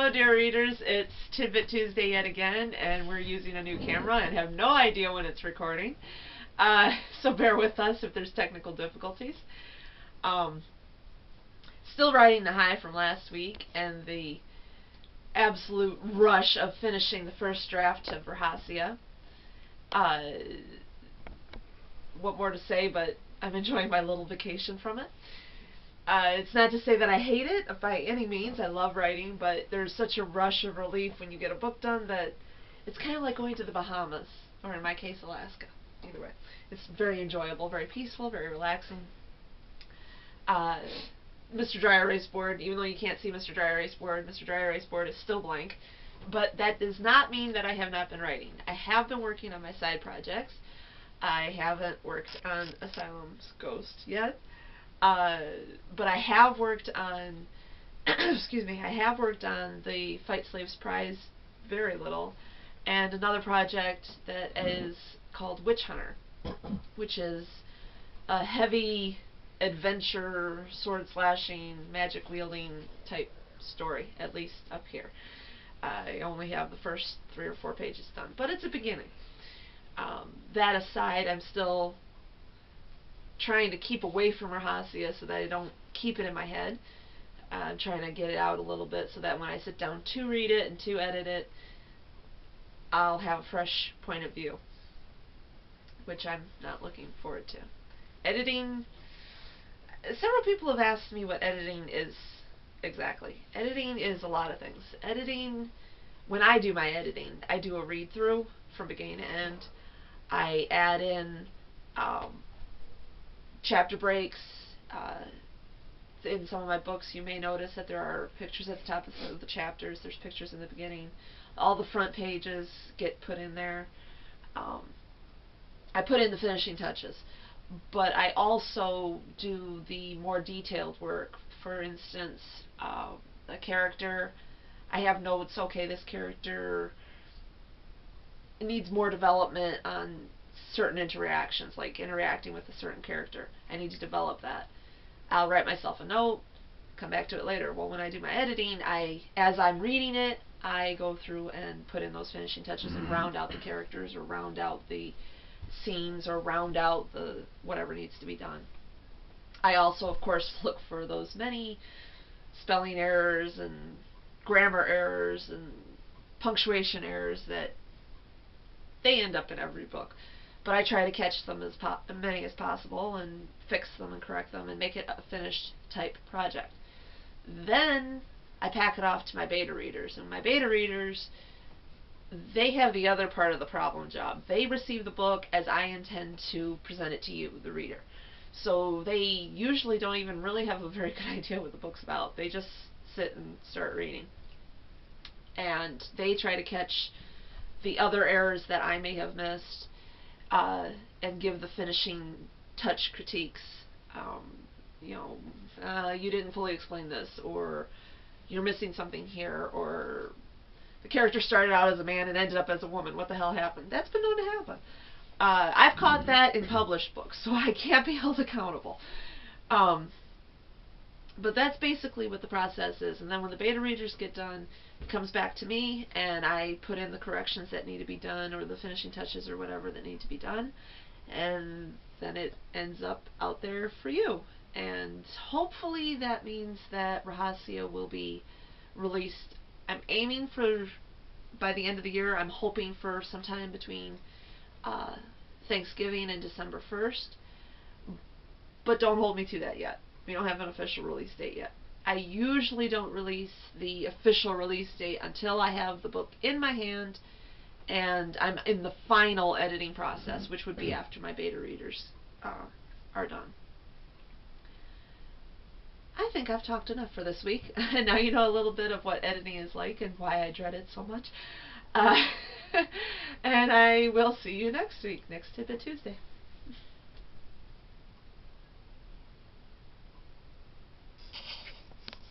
Hello dear readers, it's Tidbit Tuesday yet again, and we're using a new camera and have no idea when it's recording. So bear with us if there's technical difficulties. Still riding the high from last week and the absolute rush of finishing the first draft of Rahasia. What more to say, but I'm enjoying my little vacation from it. It's not to say that I hate it by any means. I love writing, but there's such a rush of relief when you get a book done that it's kind of like going to the Bahamas, or in my case, Alaska. Either way, it's very enjoyable, very peaceful, very relaxing. Mr. Dry Erase Board, even though you can't see Mr. Dry Erase Board is still blank, but that does not mean that I have not been writing. I have been working on my side projects. I haven't worked on Asylum's Ghost yet. But I have worked on, excuse me, I have worked on the Fight Slaves Prize very little, and another project that is called Witch Hunter, which is a heavy adventure, sword slashing, magic wielding type story, at least up here. I only have the first 3 or 4 pages done, but it's a beginning. That aside, I'm still trying to keep away from Rahasia so that I don't keep it in my head. I'm trying to get it out a little bit so that when I sit down to read it and to edit it, I'll have a fresh point of view, which I'm not looking forward to. Editing, several people have asked me what editing is exactly. Editing is a lot of things. Editing, when I do my editing, I do a read-through from beginning to end. I add in chapter breaks. In some of my books you may notice that there are pictures at the top of the chapters, there's pictures in the beginning. All the front pages get put in there. I put in the finishing touches, but I also do the more detailed work. For instance, a character, I have notes, okay, this character needs more development on certain interactions, like interacting with a certain character. I need to develop that. I'll write myself a note, come back to it later. Well, when I do my editing, as I'm reading it, I go through and put in those finishing touches and round out the characters, or round out the scenes, or round out the whatever needs to be done. I also, of course, look for those many spelling errors and grammar errors and punctuation errors that they end up in every book. But I try to catch them as many as possible and fix them and correct them and make it a finished type project. Then I pack it off to my beta readers, and my beta readers, they have the other part of the problem job. They receive the book as I intend to present it to you, the reader. So they usually don't even really have a very good idea what the book's about. They just sit and start reading. And they try to catch the other errors that I may have missed, and give the finishing touch critiques. You didn't fully explain this, or you're missing something here, or the character started out as a man and ended up as a woman. What the hell happened? That's been known to happen. I've caught that in published books, so I can't be held accountable. But that's basically what the process is. And then when the beta readers get done, it comes back to me, and I put in the corrections that need to be done, or the finishing touches, or whatever that need to be done. And then it ends up out there for you. And hopefully that means that Rahasia will be released. I'm aiming for, by the end of the year, I'm hoping for sometime between Thanksgiving and December 1st. But don't hold me to that yet. We don't have an official release date yet. I usually don't release the official release date until I have the book in my hand and I'm in the final editing process, which would be after my beta readers are done. I think I've talked enough for this week. Now you know a little bit of what editing is like and why I dread it so much. And I will see you next week, next Tidbit Tuesday.